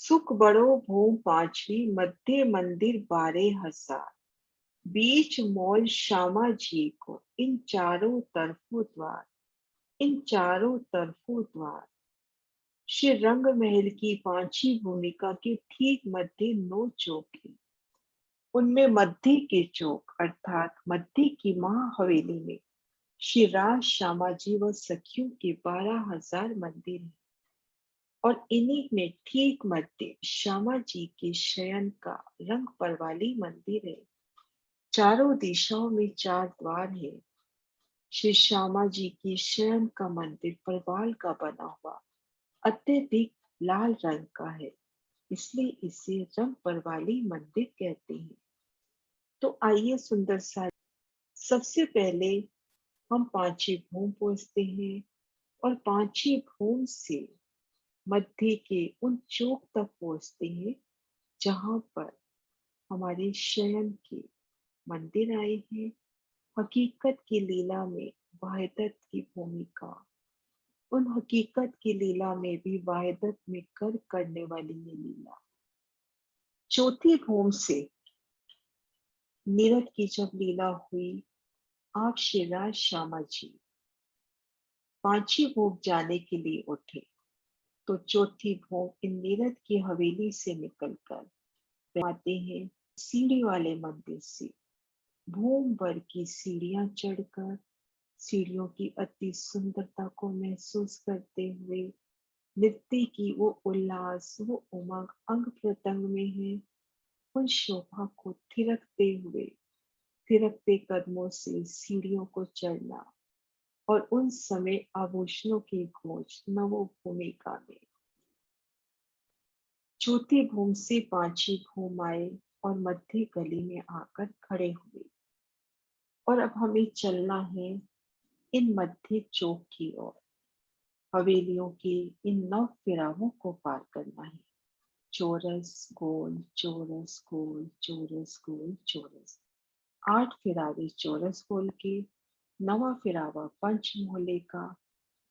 सुख बड़ो भूम पांचवी मध्य मंदिर बारे हजार बीच मौज श्यामा जी को इन चारों तरफों द्वार श्री रंग महल की पांचवी भूमिका के ठीक मध्य नौ चौक है। उनमें मध्य के चौक अर्थात मध्य की महाहवेली में श्री राज श्यामा जी व सखियों के 12,000 मंदिर हैं और इन्हीं में ठीक मध्य श्यामा जी के शयन का रंग परवाली मंदिर है। चारों दिशाओं में 4 द्वार है। श्री श्यामा जी की शयन का मंदिर परवाल का बना हुआ अत्यधिक लाल रंग का है, इसलिए इसे रंग परवाली मंदिर कहते हैं। तो आइए सुंदर सा सबसे पहले हम पांची भूम पहुंचते हैं और पांची भूम से मध्य के उन चौक तक पहुंचते हैं जहां पर हमारे शयन के मंदिर आए हैं। हकीकत की लीला में वाहिदत की भूमिका, उन हकीकत की लीला में भी वाहिदत में कर करने वाली ये लीला। चौथी भूम से नीरद की जब लीला हुई, आप श्री राज श्यामा जी पांची भोग जाने के लिए उठे तो चौथी भोग इन नीरद की हवेली से निकलकर वे आते हैं सीढ़ी वाले मंदिर से भूम भर की सीढ़ियां चढ़कर सीढ़ियों की अति सुंदरता को महसूस करते हुए नृत्य की वो उल्लास वो उमंग अंग प्रत्यंग में है। उन शोभा को थिरकते कदमों से सीढ़ियों को चढ़ना और उन समय आभूषणों की खोज नवो भूमिका में चौथी भूम से पांचवी भूम आए और मध्य गली में आकर खड़े हुए और अब हमें चलना है इन मध्य चौक की ओर। हवेलियों के इन 9 फिरावों को पार करना है। चौरस गोल चौरस गोल चौरस गोल चौरस 8 फिरावे चौरस गोल के, 9वां फिरावा पंच मोहल्ले का।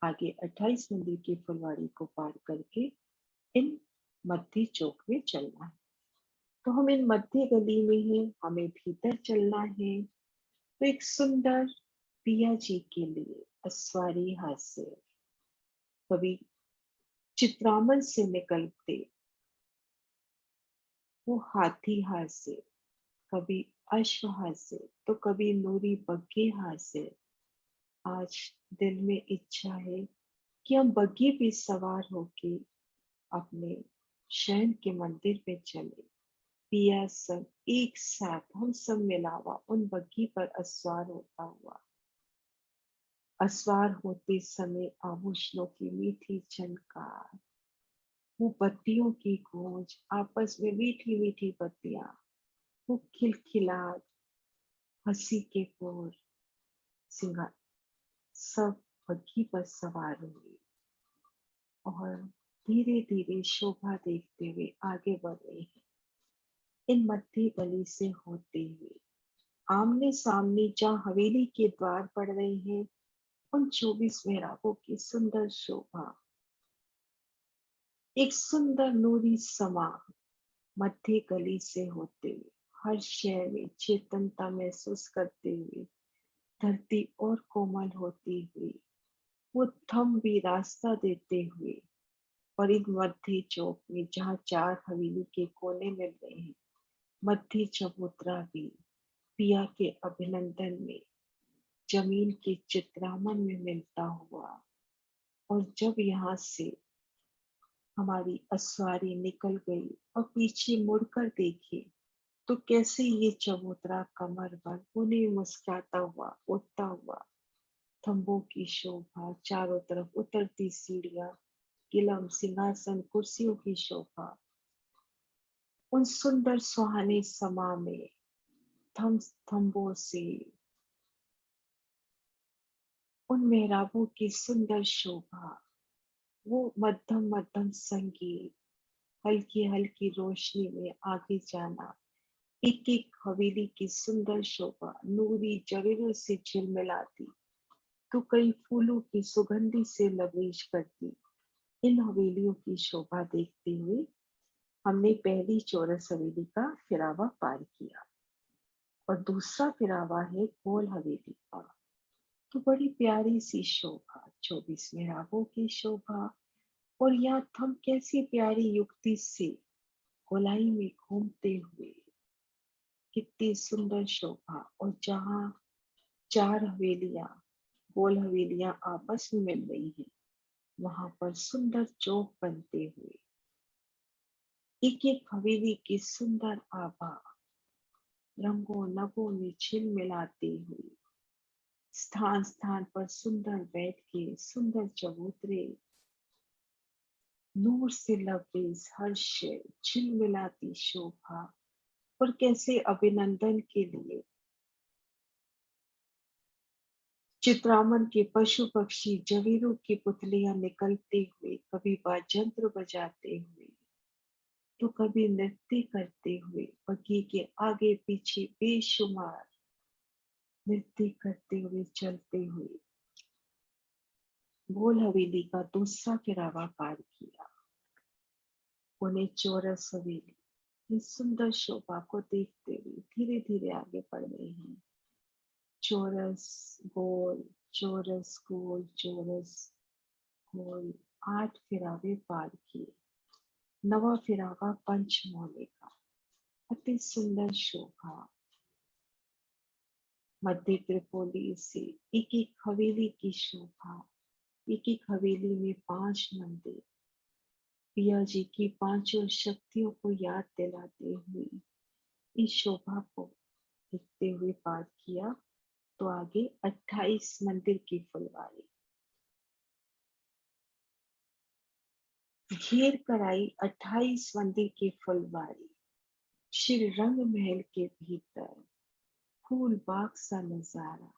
आगे 28 मंदिर की फुलवाड़ी को पार करके इन मध्य चौक में चलना है। तो हम इन मध्य गली में हैं, हमें भीतर चलना है। तो एक सुंदर पिया जी के लिए अस्वारी हास्य कभी चित्रामन से निकलते वो हाथी हास्य, कभी अश्व हास्य तो कभी नूरी बग्घी हास्य। आज दिल में इच्छा है कि हम बग्घी पे सवार होके अपने शयन के मंदिर में चले। पिया सब एक साथ हम सब मिलावा उन बग्घी पर असवार होता हुआ, असवार होते समय आभूषणों की मीठी झनकार, वो बत्तियों की गूंज, आपस में मीठी मीठी बत्तियां, वो खिलखिलाहट, हंसी के बोर, सिंगार, सब बग्घी पर सवार हुए और धीरे धीरे शोभा देखते हुए आगे बढ़ रहे हैं। इन मध्य गली से होते हुए आमने सामने जहाँ हवेली के द्वार पड़ रहे हैं, उन 24 मेहराबों की सुंदर शोभा, एक सुंदर नूरी समा मध्य गली से होते हुए हर शय में चेतनता महसूस करते हुए धरती और कोमल होती हुई वो थम भी रास्ता देते हुए और इन मध्य चौक में जहाँ 4 हवेली के कोने मिल रहे हैं, मध्य चबूतरा भी पिया के अभिनंदन में जमीन के चित्रामन में मिलता हुआ। और जब यहाँ से हमारी अस्वारी निकल गई और पीछे मुड़कर देखे तो कैसे ये चबूतरा कमर बंद उन्हें मुस्कुराता हुआ उठता हुआ, थंबों की शोभा, चारों तरफ उतरती सीढ़ियां, किलम सिंहासन कुर्सियों की शोभा, उन सुंदर सुहाने समा में थम थंबों से उन मेहराबों की सुंदर शोभा, वो मध्यम मध्यम संगीत, हल्की हल्की रोशनी में आगे जाना, एक एक हवेली की सुंदर शोभा नूरी जवेरों से झिलमिलाती तो कई फूलों की सुगंधी से लबरेज करती। इन हवेलियों की शोभा देखते हुए हमने पहली चौरस हवेली का फिरावा पार किया और दूसरा फिरावा है गोल हवेली का। तो बड़ी प्यारी सी शोभा, 24 मेहराबों की शोभा। और यहाँ हम कैसी प्यारी युक्ति से गोलाई में घूमते हुए, कितनी सुंदर शोभा। और जहाँ चार हवेलियां, गोल हवेलियां आपस में मिल रही हैं, वहां पर सुंदर चौक बनते हुए एक एक हवेली की सुंदर आभा रंगों नगों में झिलमिलाते हुए, स्थान स्थान पर सुंदर बैठ के सुंदर चबूतरे, नूर से लबरेज हर्ष, झिलमिलाती शोभा। और कैसे अभिनंदन के लिए चित्रामन के पशु पक्षी जवेरों की पुतलियां निकलते हुए, कभी वाजंत्र बजाते हुए तो कभी नृत्य करते हुए, बगी के आगे पीछे बेशुमार नृत्य करते हुए चलते हुए गोल हवेली का दूसरा फिरावा पार किया। उन्हें चौरस हवेली इस सुंदर शोभा को देखते हुए धीरे धीरे आगे बढ़ रहे हैं। चौरस गोल, चौरस गोल, चौरस गोल, 8 फिरावे पार किए। नवा फिरावा पंचमोले का, अति सुंदर शोभा। मध्य त्रिपोली से एक एक हवेली की शोभा, एक एक हवेली में 5 मंदिर, पिया जी की पांचों शक्तियों को याद दिलाते हुए इस शोभा को देखते हुए पार किया। तो आगे 28 मंदिर की फुलवारी, घेर कर आई 28 मंदिर की फुलवारी। श्री रंग महल के भीतर फूल बाग सा नजारा,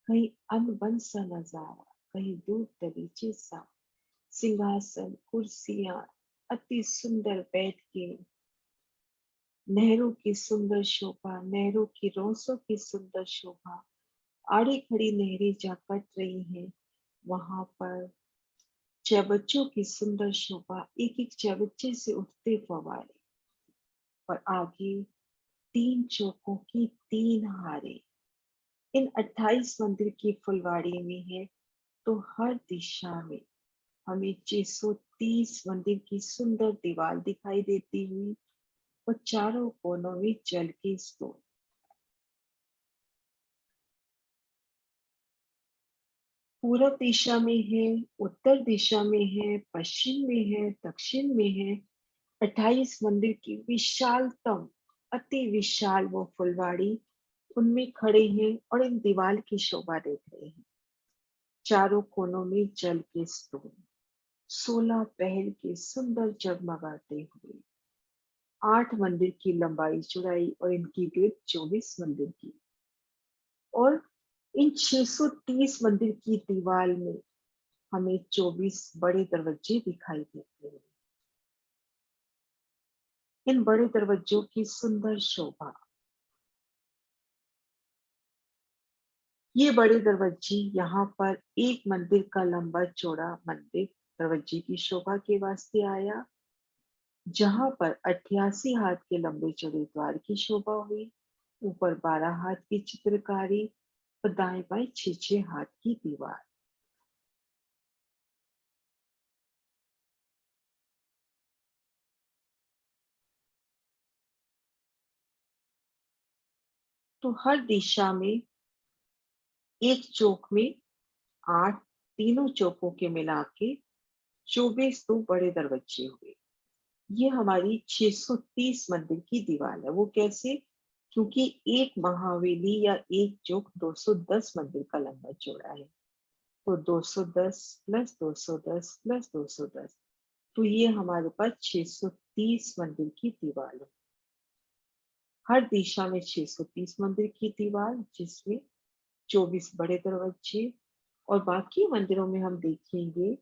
कहीं अन बन सा नजारा, कहीं दूध दरीचे सा, सिंहासन कुर्सियां अति सुंदर बैठ के, नहरों की सुंदर शोभा, नहरों की रोसों की सुंदर शोभा। आड़ी खड़ी नहरें जहाँ कट रही हैं, वहां पर चैबच्चों की सुंदर शोभा, एक एक चैबच्चे से उठते फवारे। और आगे 3 चौकों की 3 हारे। इन 28 मंदिर की फुलवाड़ी में है। तो हर दिशा में हमें 630 मंदिर की सुंदर दीवार दिखाई देती हुई और चारों कोनों में जल के स्तूप। पूरब दिशा में है, उत्तर दिशा में है, पश्चिम में है, दक्षिण में है। 28 मंदिर की विशालतम, अति विशाल वो फुलवाड़ी, उनमें खड़े हैं और इन दीवार की शोभा देख रहे हैं। चारों कोनों में जल के स्तूप, 16 पहर के सुंदर जगमगाते हुए, 8 मंदिर की लंबाई चौड़ाई और इनकी विड्थ 24 मंदिर की। और इन 630 मंदिर की दीवार में हमें 24 बड़े दरवाजे दिखाई देते हैं। इन बड़े दरवाजों की सुंदर शोभा, ये बड़े दरवाजे यहाँ पर एक मंदिर का लंबा चौड़ा मंदिर दरवाजे की शोभा के वास्ते आया, जहां पर 88 हाथ के लंबे चौड़े द्वार की शोभा हुई। ऊपर 12 हाथ की चित्रकारी और दाएं बाएं 6 हाथ की दीवार। तो हर दिशा में एक चौक में 8, तीनों चौकों के मिला के 24 तो बड़े दरवाजे हुए। ये हमारी 630 मंदिर की दीवार है। वो कैसे? क्योंकि एक महावेली या एक चौक 210 मंदिर का लंबा चौड़ा है। तो 210 प्लस 210 प्लस 210, तो ये हमारे पास 630 मंदिर की दीवार है। हर दिशा में 630 मंदिर की दीवार, जिसमें 24 बड़े दरवाजे। और बाकी मंदिरों में हम देखेंगे,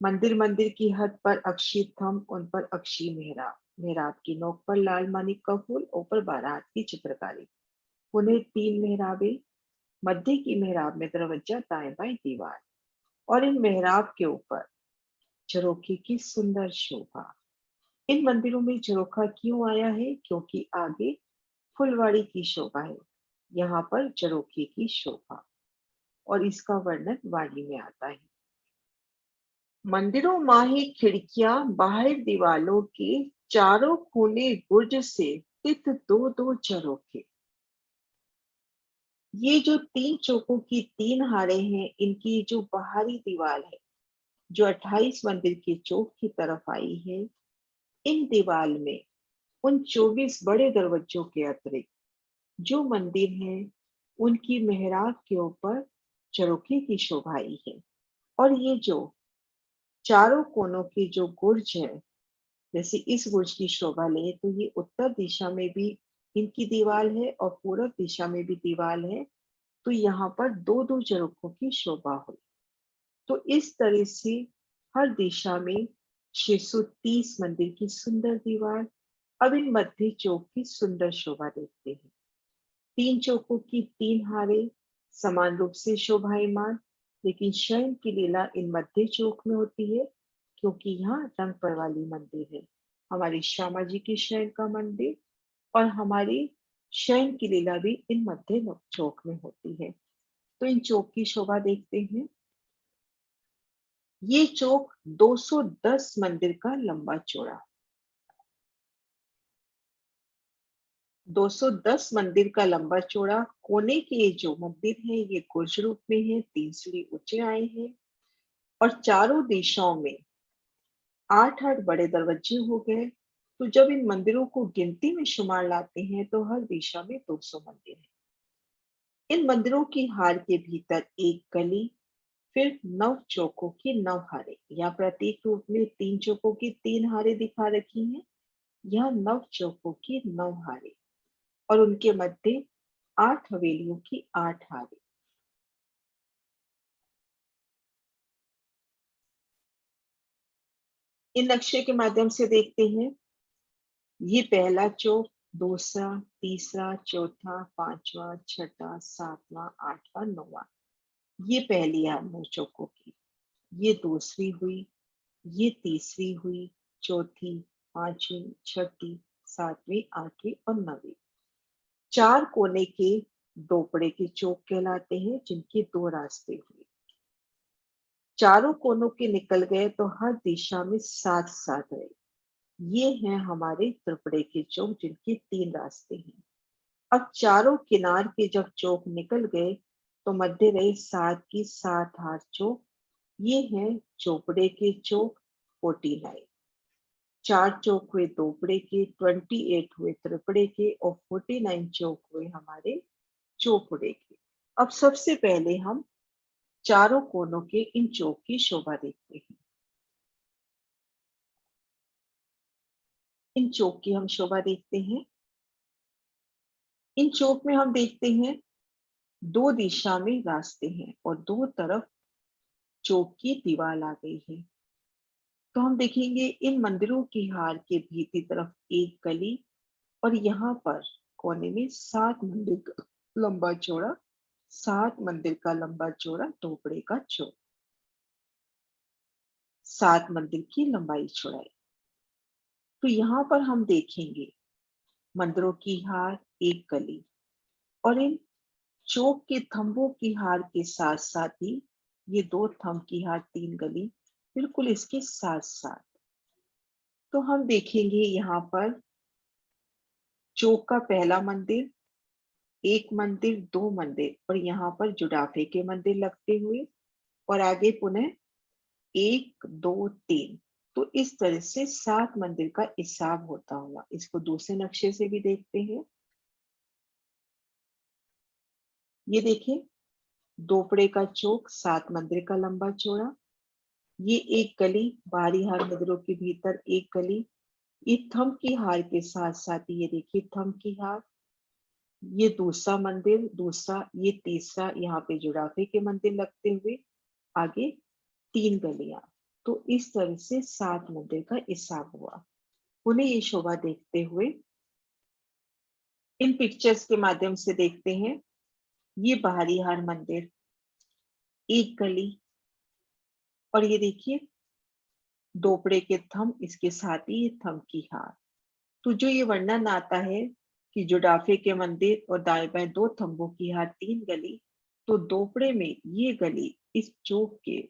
मंदिर मंदिर की हद पर अक्षी थंब, उन पर अक्षी मेहराब, मेहराब की नोक पर लाल मानिक का फूल, ऊपर 12 हाथ की चित्रकारी। पुनः 3 मेहराबे, मध्य की मेहराब में दरवाजा, दाएं बाएं दीवार। और इन मेहराब के ऊपर झरोखे की सुंदर शोभा। इन मंदिरों में झरोखा क्यों आया है? क्योंकि आगे फुलवाड़ी की शोभा है, यहाँ पर झरोखे की शोभा, और इसका वर्णन वाणी में आता है। मंदिरों माही खिड़कियां बाहर दीवालों के, चारों कोने गुर्ज से स्थित दो दो झरोखे। ये जो तीन चौकों की तीन हारे हैं, इनकी जो बाहरी दीवार है, जो 28 मंदिर के चौक की तरफ आई है, इन दीवार में उन 24 बड़े दरवाजों के अतिरिक्त जो मंदिर हैं, उनकी मेहराब के ऊपर झरोखे की शोभा आई है। और ये जो चारों कोनों की जो गुर्ज है, जैसे इस बुर्ज की शोभा ले तो ये उत्तर दिशा में भी इनकी दीवार है और पूर्व दिशा में भी दीवार है, तो यहाँ पर दो दो झरोखों की शोभा हुई। तो इस तरह से हर दिशा में 630 मंदिर की सुंदर दीवार। अब इन मध्य चौक की सुंदर शोभा देखते हैं। तीन चौकों की तीन हारे समान रूप से शोभायमान, लेकिन शयन की लीला इन मध्य चौक में होती है, क्योंकि यहाँ रंग परवाली मंदिर है, हमारी श्यामा जी की शयन का मंदिर, और हमारी शयन की लीला भी इन मध्य चौक में होती है। तो इन चौक की शोभा देखते हैं। ये चौक 210 मंदिर का लंबा चौड़ा, 210 मंदिर का लंबा चौड़ा। कोने के ये जो मंदिर है, ये गुर्ज रूप में है, 3 सीढ़ी ऊंचे आए हैं, और चारों दिशाओं में 8-8 बड़े दरवाजे हो गए। तो जब इन मंदिरों को गिनती में शुमार लाते हैं, तो हर दिशा में 200 मंदिर हैं। इन मंदिरों की हार के भीतर एक गली, फिर 9 चौकों की 9 हारे, या प्रतीक रूप में 3 चौकों की 3 हारे दिखा रखी हैं। यह 9 चौकों की 9 हारे, और उनके मध्य 8 हवेलियों की 8 हारे। इन नक्शे के माध्यम से देखते हैं। ये पहला चौक, दूसरा, तीसरा, चौथा, पांचवा, छठा, सातवां, आठवां, नौवां। ये पहली है 9 चौकों की। ये दूसरी हुई, ये तीसरी हुई, चौथी, पांचवी, छठी, सातवीं, आठवीं और नवीं। चार कोने के दोपड़े के चौक कहलाते हैं, जिनके दो रास्ते हुए। चारों कोनों के निकल गए तो हर दिशा में साथ साथ रहे। ये हैं हमारे त्रिपुरे के चौक, जिनके 3 रास्ते हैं। अब चारों किनार के जब चौक निकल गए, तो मध्य रहे 7 की 7 हार चौक। ये हैं चौपड़े के चौक, 49। 4 चौक हुए दोपड़े के, 28 हुए त्रिपुरे के, और 49 चौक हुए हमारे चौपड़े के। अब सबसे पहले हम चारों कोनों के इन चौक की शोभा देखते हैं। इन चौक की हम शोभा देखते हैं। इन चौक में हम देखते हैं, दो दिशा में रास्ते हैं और दो तरफ चौक की दीवार आ गई है। तो हम देखेंगे इन मंदिरों की हार के भीतरी तरफ एक गली, और यहाँ पर कोने में 7 मंदिर का लंबा चौड़ा, 7 मंदिर का लंबा चौड़ा दोपड़े का चौक, 7 मंदिर की लंबाई चौड़ाई। तो यहाँ पर हम देखेंगे मंदिरों की हार, एक गली, और इन चौक के थंबों की हार के साथ साथ ही ये 2 थंब की हार, 3 गली, बिल्कुल इसके साथ साथ। तो हम देखेंगे यहाँ पर चौक का पहला मंदिर, एक मंदिर, 2 मंदिर, और यहाँ पर जुड़ाफे के मंदिर लगते हुए, और आगे पुनः 1, 2, 3। तो इस तरह से 7 मंदिर का हिसाब होता हुआ, इसको दूसरे नक्शे से भी देखते हैं। ये देखिए, दोपड़े का चौक, 7 मंदिर का लंबा चौड़ा। ये एक गली, बाहरी हार मंदिरों के भीतर एक गली। ये थंब की हार के साथ साथ ये देखिए थंब की हार। ये दूसरा मंदिर, दूसरा, ये तीसरा, यहाँ पे जुड़ाफे के मंदिर लगते हुए आगे 3 गलियां। तो इस तरह से 7 मंदिर का हिसाब हुआ। उन्हें ये शोभा देखते हुए इन पिक्चर्स के माध्यम से देखते हैं। ये बाहरी हार मंदिर, एक गली, और ये देखिए दोपड़े के थंब, इसके साथ ही ये थंब की हार। तो जो ये वर्णन आता है कि जुडाफे के मंदिर और दाएं बाएं दो थंबों की हार तीन गली, तो दोपड़े में ये गली इस चौक के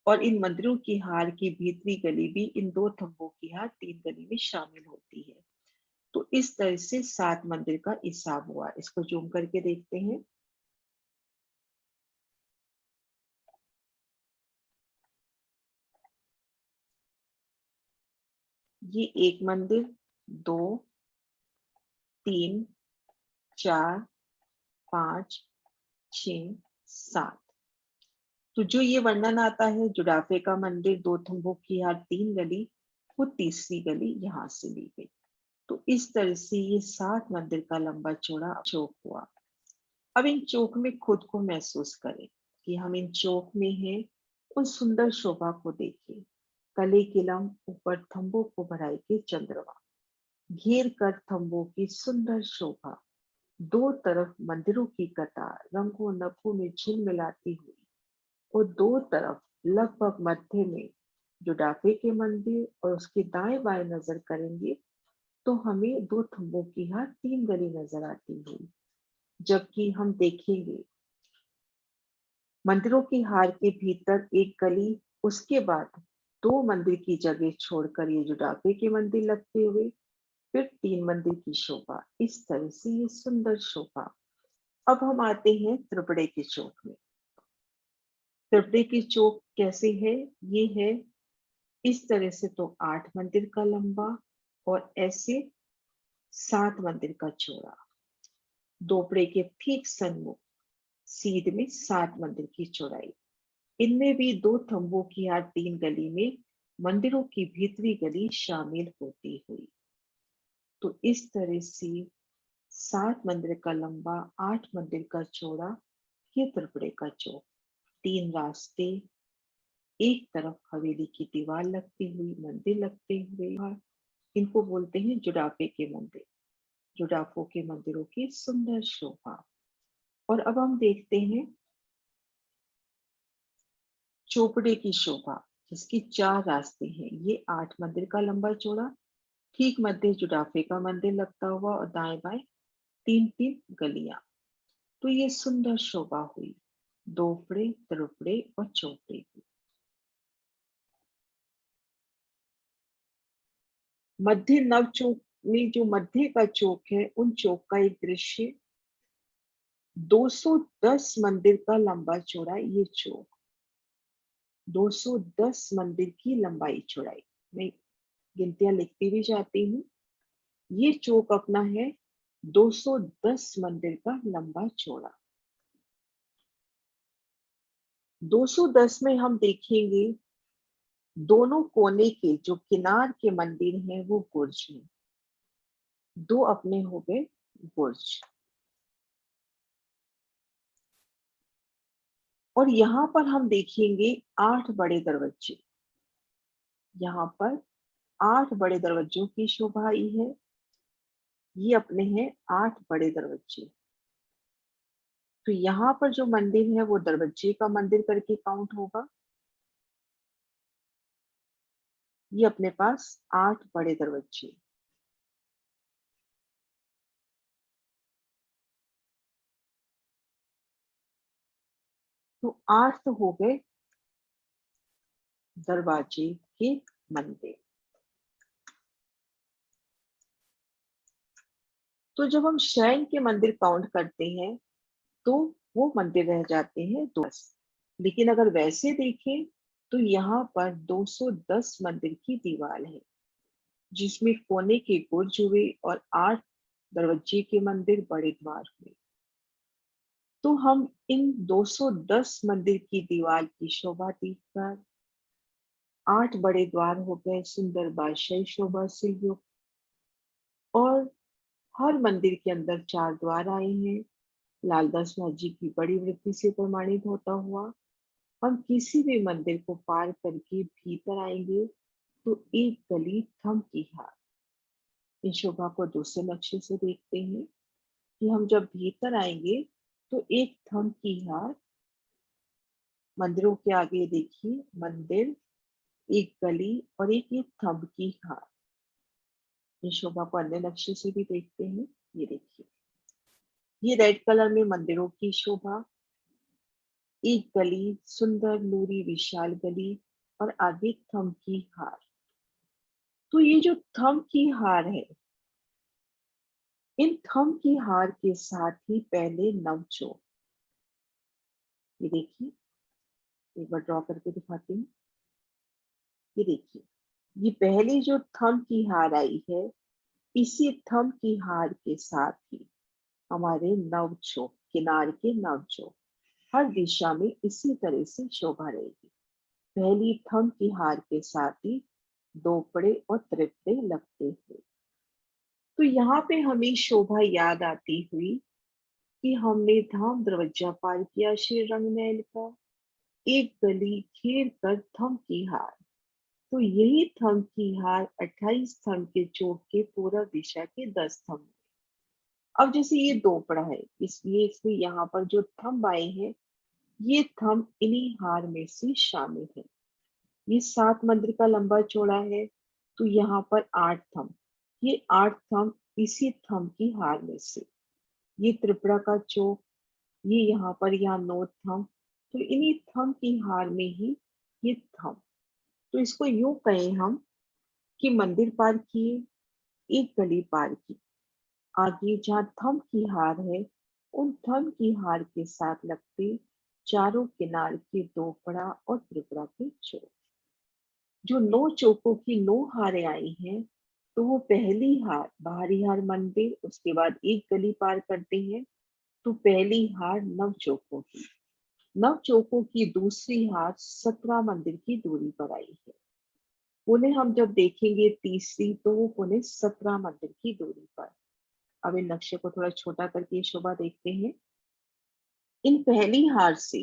और इन मंदिरों की हार की भीतरी गली भी इन दो थंबों की हार तीन गली में शामिल होती है। तो इस तरह से 7 मंदिर का हिसाब हुआ। इसको जूम करके देखते हैं। ये एक मंदिर, दो, तीन, चार, पांच, छ, सात। तो जो ये वर्णन आता है जुडाफे का मंदिर दो थंबों की हार तीन गली, वो तीसरी गली यहाँ से ली गई। तो इस तरह से ये 7 मंदिर का लंबा चौड़ा चौक हुआ। अब इन चौक में खुद को महसूस करें कि हम इन चौक में हैं। उन सुंदर शोभा को देखिए। कले किलम ऊपर थंबों को बढ़ाई के चंद्रमा, घेर कर थंबों की सुंदर शोभा, दो तरफ मंदिरों की कतार रंगों नभों में झिलमिलाती हुई, और दो तरफ लगभग मध्य में जुडाफे के मंदिर, और उसके दाएं बाएं नजर करेंगे तो हमें दो थंबों की हार तीन गली नजर आती हुई। जबकि हम देखेंगे मंदिरों की हार के भीतर एक गली, उसके बाद दो मंदिर की जगह छोड़कर ये जुडाफे के मंदिर लगते हुए, फिर तीन मंदिर की शोभा। इस तरह से ये सुंदर शोभा। अब हम आते हैं त्रिपुरे के चौक में। त्रिपुरे की चौक कैसे है? ये है इस तरह से, तो 8 मंदिर का लंबा और ऐसे 7 मंदिर का चौड़ा। दोपड़े के ठीक सन्मुख सीध में 7 मंदिर की चौड़ाई। इनमें भी दो थंबों की हर तीन गली में मंदिरों की भीतरी गली शामिल होती हुई। तो इस तरह से 7 मंदिर का लंबा, 8 मंदिर का चौड़ा, ये त्रिपुरे का चौक। 3 रास्ते, एक तरफ हवेली की दीवार लगती हुई, मंदिर लगते हुए, इनको बोलते हैं जुडाफे के मंदिर। जुडाफों के मंदिरों की सुंदर शोभा। और अब हम देखते हैं चौपड़े की शोभा, जिसकी 4 रास्ते हैं। ये 8 मंदिर का लंबा चौड़ा, ठीक मध्य जुडाफे का मंदिर लगता हुआ, और दाएं बाएं तीन तीन गलियां। तो ये सुंदर शोभा हुई दोपड़े, त्रिपुरे और चौपड़े की। मध्य नव चौक में जो मध्य का चौक है, उन चौक का एक दृश्य। 210 मंदिर का लंबा चौड़ा ये चौक, 210 मंदिर की लंबाई चौड़ाई। मैं गिनतियां लिखती भी जाती हूँ। ये चौक अपना है 210 मंदिर का लंबा चौड़ा। 210 में हम देखेंगे दोनों कोने के जो किनार के मंदिर हैं वो बुर्ज हैं। दो अपने हो गए बुर्ज। और यहाँ पर हम देखेंगे 8 बड़े दरवाजे। यहाँ पर 8 बड़े दरवाजों की शोभा आई है। ये अपने हैं 8 बड़े दरवाजे। तो यहाँ पर जो मंदिर है वो दरवाजे का मंदिर करके काउंट होगा। ये अपने पास 8 बड़े दरवाजे। तो 8 तो हो गए दरवाजे के मंदिर। तो जब हम शयन के मंदिर काउंट करते हैं तो वो मंदिर रह जाते हैं 10। लेकिन अगर वैसे देखें तो यहाँ पर 210 मंदिर की दीवार है, जिसमें कोने के बुर्ज हुए और 8 दरवाजे के मंदिर बड़े द्वार हुए। तो हम इन 210 मंदिर की दीवार की शोभा देखकर, 8 बड़े द्वार हो गए सुंदर बादशाही शोभा से युक्त, और हर मंदिर के अंदर 4 द्वार आए हैं। लालदास जी की बड़ी वृत्ति से प्रमाणित होता हुआ हम किसी भी मंदिर को पार करके भीतर आएंगे तो एक गली थम की हार। इन शोभा को दूसरे नक्शे से देखते हैं कि हम जब भीतर आएंगे तो एक थम की हार, मंदिरों के आगे देखिए मंदिर, एक गली और एक ये थंब की हार। इस शोभा को अन्य नक्शे से भी देखते हैं। ये देखिए, ये रेड कलर में मंदिरों की शोभा, एक गली, सुंदर नूरी विशाल गली और आगे थंब की हार। तो ये जो थंब की हार है, इन थंब की हार के साथ ही पहले नवचोक। ये देखिए, एक बार ड्रॉ करके दिखाती हूँ। ये देखिए, ये पहली जो थंब की हार आई है, इसी थंब की हार के साथ ही हमारे नवचोक, किनार के नवचोक हर दिशा में इसी तरह से शोभा रहेगी। पहली थंब की हार के साथ ही दोपड़े और त्रिपड़े लगते हुए। तो यहाँ पे हमें शोभा याद आती हुई कि हमने धाम दरवाजा पार किया श्री रंगमहल का, एक गली घेर कर थंब की हार। तो यही थंब की हार 28 थंब के चौक के पूर्व दिशा के 10 थंब। अब जैसे ये दोपड़ा है, इसलिए इसमें यहाँ पर जो थंब आए हैं, ये थंब इन्हीं हार में से शामिल है। ये 7 मंदिर का लंबा चौड़ा है, तो यहाँ पर 8 थंब। ये 8 थंब इसी थंब की हार में से। ये त्रिपुरा का चौक, ये यहाँ पर यहाँ 9 थंब, तो इन्हीं थंब की हार में ही ये थंब। तो इसको यूं कहें हम कि मंदिर पार किए, एक गली पार की, आगे जहाँ थंब की हार है, उन थंब की हार के साथ लगते चारों किनार के दोपड़ा और त्रिपुरा के चौक। जो 9 चौकों की 9 हारें आई हैं, तो वो पहली हार बाहरी हार मंदिर, उसके बाद एक गली पार करते हैं, तो पहली हार नव चौकों की। नव चौकों की दूसरी हार 17 मंदिर की दूरी पर आई है। पुणे हम जब देखेंगे तीसरी, तो वो पुणे 17 मंदिर की दूरी पर। अब इन नक्शे को थोड़ा छोटा करके ये शोभा देखते हैं। इन पहली हार से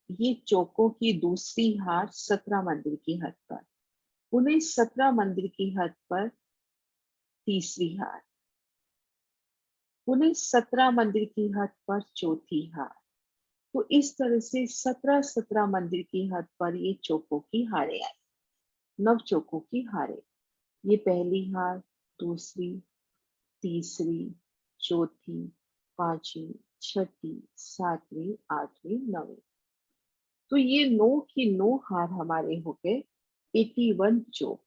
ये चौकों की दूसरी हार 17 मंदिर की हद पर, पुणे 17 मंदिर की हद पर तीसरी हार, पुणे 17 मंदिर की हद पर चौथी हार। तो इस तरह से 17-17 मंदिर की हद पर ये चौकों की हारें आई, नव चौकों की हारें। ये पहली हार, दूसरी, तीसरी, चौथी, पांचवी, छठी, सातवीं, आठवीं, नवीं। तो ये 9 की 9 हार हमारे हो गए 81 चौक,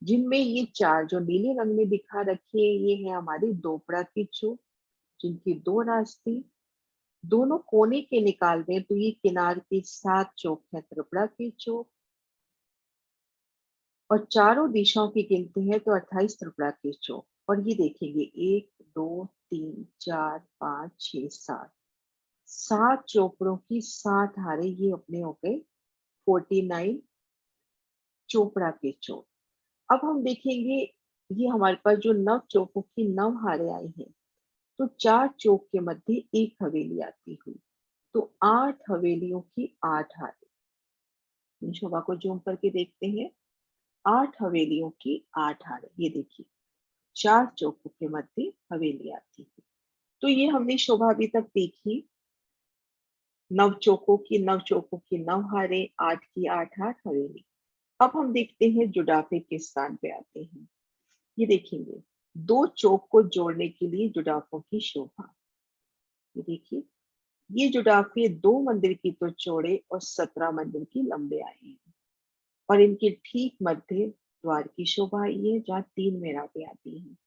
जिनमें ये 4 जो नीले रंग में दिखा रखी है, ये है हमारी दोपड़ा की चौक, जिनकी 2 रास्ते, दोनों कोने के निकाल दें तो ये किनार के 7 चौक है त्रिपुरा के चौक, और चारों दिशाओं की गिनती है तो 28 त्रिपुरा के चौक। और ये देखेंगे 1 2 3 4 5 6 7, 7 चोपड़ों की 7 हारे, ये अपने हो गए 49 चोपड़ा के चौक। अब हम देखेंगे, ये हमारे पास जो 9 चौकों की 9 हारे आई हैं, तो 4 चौक के मध्य एक हवेली आती हुई, तो 8 हवेलियों की 8 हारे। इन शोभा को जूम करके देखते हैं। 8 हवेलियों की 8 हारे, ये देखिए 4 चौकों के मध्य हवेली आती है। तो ये हमने शोभा अभी तक देखी, 9 चौकों की 9 चौकों की 9 हारे, 8 की 8 हार हवेली। अब हम देखते हैं जुड़ाफे किस स्थान पे आते हैं। ये देखेंगे, 2 चौक को जोड़ने के लिए जुड़ाफों की शोभा। ये देखिए, ये जुड़ाफे 2 मंदिर की तो चौड़े और 17 मंदिर की लंबे आए हैं, और इनके ठीक मध्य द्वार की शोभा आई है, जहाँ 3 मेहराबें आती हैं।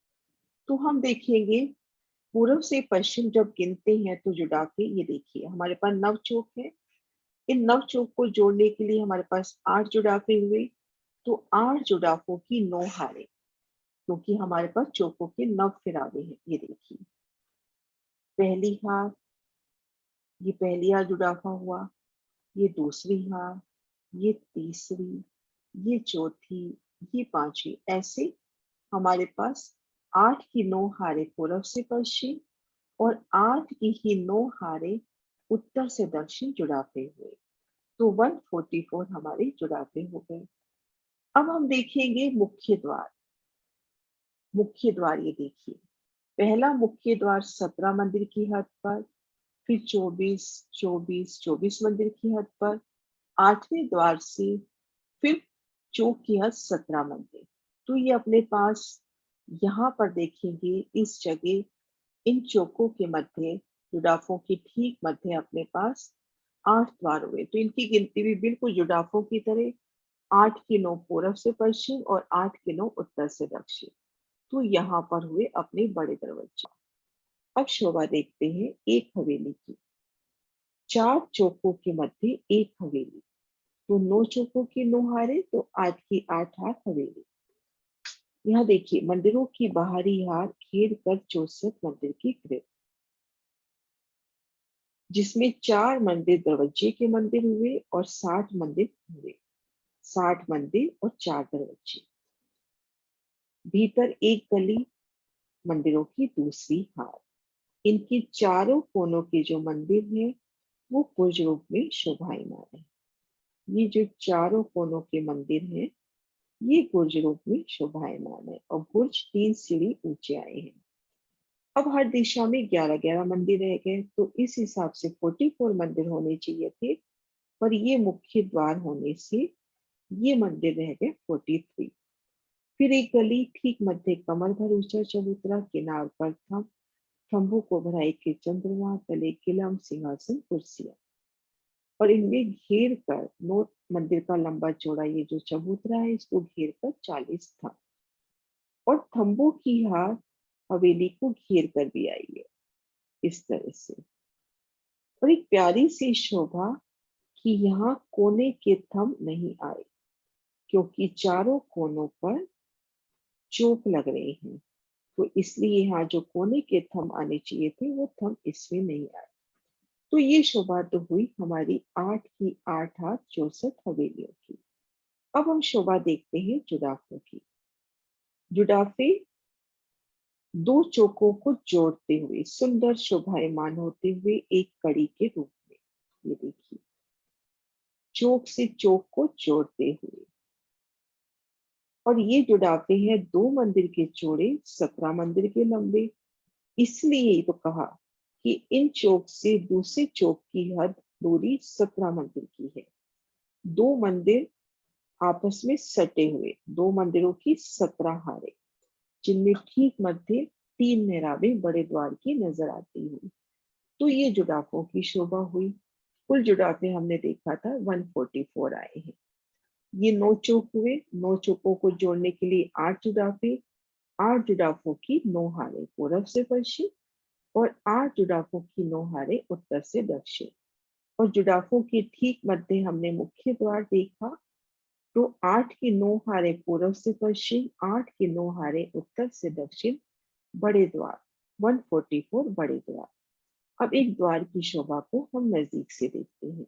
तो हम देखेंगे, पूर्व से पश्चिम जब गिनते हैं तो जुड़ाफे, ये देखिए हमारे पास 9 चौक है। इन 9 चौक को जोड़ने के लिए हमारे पास 8 जुड़ाफे हुए, तो 8 जुड़ाफों की 9 हारें, क्योंकि हमारे पास चौकों के 9 फिरावे हैं। ये देखिए, पहली हार, ये पहली हार जुड़ाफा हुआ, ये दूसरी हार, ये तीसरी, ये चौथी, ये पांचवी, ऐसे हमारे पास 8 की 9 हारें पूर्व से पश्चिम और 8 की ही 9 हारें उत्तर से दक्षिण जुड़ाफे हुए, तो 144 हमारे जुड़ाफे हो गए। अब हम देखेंगे मुख्य द्वार। मुख्य द्वार ये देखिए, पहला मुख्य द्वार 17 मंदिर की हद पर, फिर 24 24 24 मंदिर की हद पर, 8वें द्वार से फिर चौक की हद 17 मंदिर। तो ये अपने पास यहाँ पर देखेंगे इस जगह इन चौकों के मध्य, जुड़ाफों की ठीक मध्य अपने पास 8 द्वार हुए। तो इनकी गिनती भी बिल्कुल जुड़ाफों की तरह 8 के 9 पूरब से पश्चिम और 8 के 9 उत्तर से दक्षिण। तो यहाँ पर हुए अपने बड़े दरवाजे। अब शोभा देखते हैं एक हवेली की। 4 चौकों के मध्य एक हवेली, तो 9 चौकों की 9 हारे, तो 8 की 8 हार हवेली। यहाँ देखिए मंदिरों की बाहरी हार घेर कर 64 मंदिर की ग्रिड, जिसमें 4 मंदिर दरवाजे के मंदिर हुए और 60 मंदिर हुए। 60 मंदिर और 4 दरवाजे। भीतर एक गली, मंदिरों की दूसरी हार। इनके चारों कोनों के जो मंदिर हैं वो कुंज रूप में शोभायमान है। ये जो चारों कोनों के मंदिर हैं ये गुर्ज रूप में शोभायमान है और गुर्ज 3 सीढ़ी ऊंचे आए हैं। अब हर दिशा में 11-11 मंदिर रह गए, तो इस हिसाब से 44 मंदिर होने चाहिए थे, पर ये मुख्य द्वार होने से ये मंदिर रह गए 43। फिर एक गली, ठीक मध्य कमर भर ऊंचा चबूतरा, किनार पर थंबों को भराई के चंद्रमा, तले किलम, सिंहासन, कुर्सियां, और इनमें घेर कर 9 मंदिर का लंबा चौड़ा ये जो चबूतरा है इसको घेर कर 40 था, और थंबों की हार हवेली को घेर कर भी आई है इस तरह से। और एक प्यारी सी शोभा कि यहाँ कोने के थंब नहीं आए, क्योंकि चारों कोनों पर चौक लग रहे हैं, तो इसलिए यहाँ जो कोने के थंब आने चाहिए थे वो थंब इसमें नहीं आए। तो ये शोभा तो हुई हमारी 8 की 8 हाथ 64 हवेलियों की। अब हम शोभा देखते हैं जुड़ाफों की। जुड़ाफे दो चौकों को जोड़ते हुए सुंदर शोभायमान होते हुए एक कड़ी के रूप में, ये देखिए चौक से चौक को जोड़ते हुए। और ये जुड़ाफे हैं 2 मंदिर के चौड़े 17 मंदिर के लंबे। इसलिए तो कहा कि इन चौक से दूसरे चौक की हद दूरी 17 मंदिर की है। 2 मंदिर आपस में सटे हुए, 2 मंदिरों की 17 हारे, जिनमें ठीक मध्य 3 मेहराबें बड़े द्वार की नजर आती हुई। तो ये जुड़ाफों की शोभा हुई। कुल जुड़ाफे हमने देखा था 144 आए हैं। ये 9 चौक हुए, 9 चौकों को जोड़ने के लिए 8 जुड़ाफे, 8 जुड़ाफों की 9 हारे पूरब से पश्चिम, और 8 जुड़ाफों की 9 हारे उत्तर से दक्षिण। और जुड़ाफों के ठीक मध्य हमने मुख्य द्वार देखा, तो 8 की 9 हारे पूरब से पश्चिम, 8 की 9 हारे उत्तर से दक्षिण, बड़े द्वार 144 बड़े द्वार। अब एक द्वार की शोभा को हम नजदीक से देखते हैं।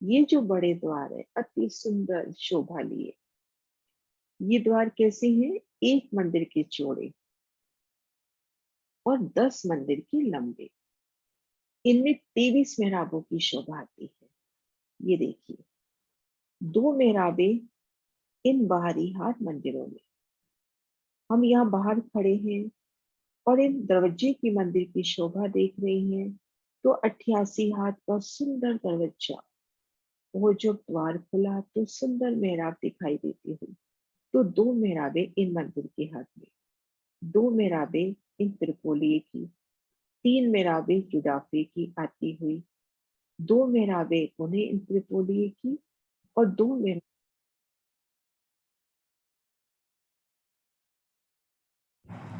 ये जो बड़े द्वार है अति सुंदर शोभा लिए। ये द्वार कैसे हैं? एक मंदिर के चौड़े और 10 मंदिर के लंबे। इनमें 23 मेहराबों की शोभा आती है। ये देखिए 2 मेहराबें इन बाहरी हाट मंदिरों में। हम यहाँ बाहर खड़े हैं और इन दरवाजे की मंदिर की शोभा देख रहे हैं। तो 88 हाथ का सुंदर दरवाजा, वो जब द्वार खुला तो सुंदर मेहराब दिखाई देती हुई। तो 2 मेहराबें इन मंदिर के हाथ में, 2 मेहराबें इन त्रिपोलिये की, 3 मेहराबें जुड़ाफे की आती हुई, 2 मेहराबें उन्हें इन त्रिपोलिये की, और 2 मेहराबें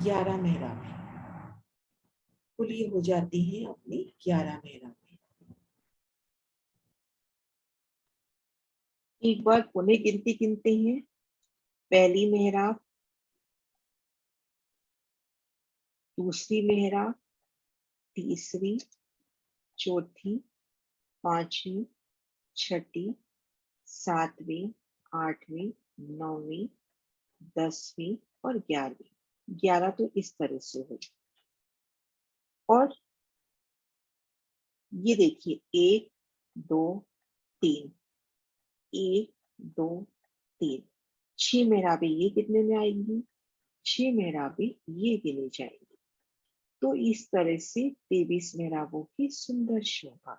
11 मेहराबें। कुल ये हो जाती हैं अपनी 11 मेहराबें। एक बार पुनः गिनती गिनते हैं। पहली मेहराब, दूसरी मेहराब, तीसरी, चौथी, पांचवी, छठी, सातवीं, आठवीं, नौवीं, 10वीं और 11वीं। 11 तो इस तरह से हुई। और ये देखिए 1 2 3, 1 2 3, 6 मेहराबें ये कितने में आएंगी? 6 मेहराबें ये गिनी जाएंगी। तो इस तरह से 23 मेहराबों की सुंदर शोभा।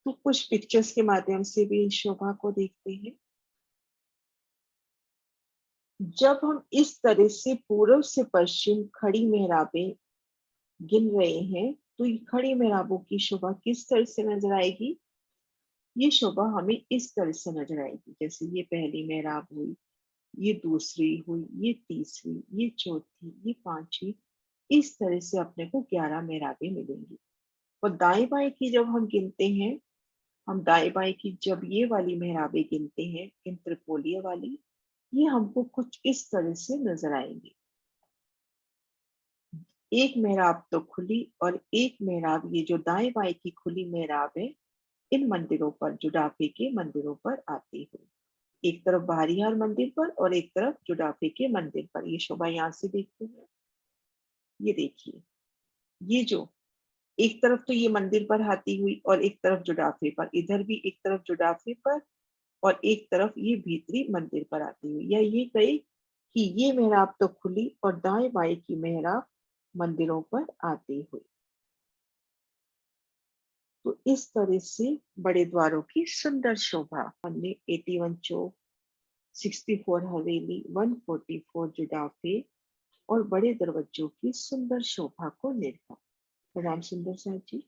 तो कुछ पिक्चर्स के माध्यम से भी इस शोभा को देखते हैं। जब हम इस तरह से पूर्व से पश्चिम खड़ी मेहराबें गिन रहे हैं, तो ये खड़ी मेहराबों की शोभा किस तरह से नजर आएगी? ये शोभा हमें इस तरह से नजर आएगी, जैसे ये पहली मेहराब हुई, ये दूसरी हुई, ये तीसरी, ये चौथी, ये पांचवी। इस तरह से अपने को 11 मेहराबें मिलेंगी। और दाएं बाएं की जब हम गिनते हैं, हम दाएं बाएं की जब ये वाली मेहराबें गिनते हैं, इन त्रिपोलिया वाली, ये हमको कुछ इस तरह से नजर आएंगी। एक मेहराब तो खुली और एक मेहराब, ये जो दाएं बाएं की खुली मेहराब है, इन मंदिरों पर, जुडाफे के मंदिरों पर आती हुई। एक तरफ बाहरियार मंदिर पर और एक तरफ जुडाफे के मंदिर पर। ये शोभा यहाँ से देखते हैं, ये देखिए, ये जो एक तरफ तो ये मंदिर पर आती हुई और एक तरफ जुडाफे पर, इधर भी एक तरफ जुडाफे पर और एक तरफ ये भीतरी मंदिर पर आती हुई, या ये कहे कि ये मेहराब तो खुली और दाएं बाएं की मेहराब मंदिरों पर आती हुई। तो इस तरह से बड़े द्वारों की सुंदर शोभा हमने 81 चौक, 64 हवेली, 144 जुडाफे और बड़े दरवाजों की सुंदर शोभा को निरखा। राम सुंदर साहब जी।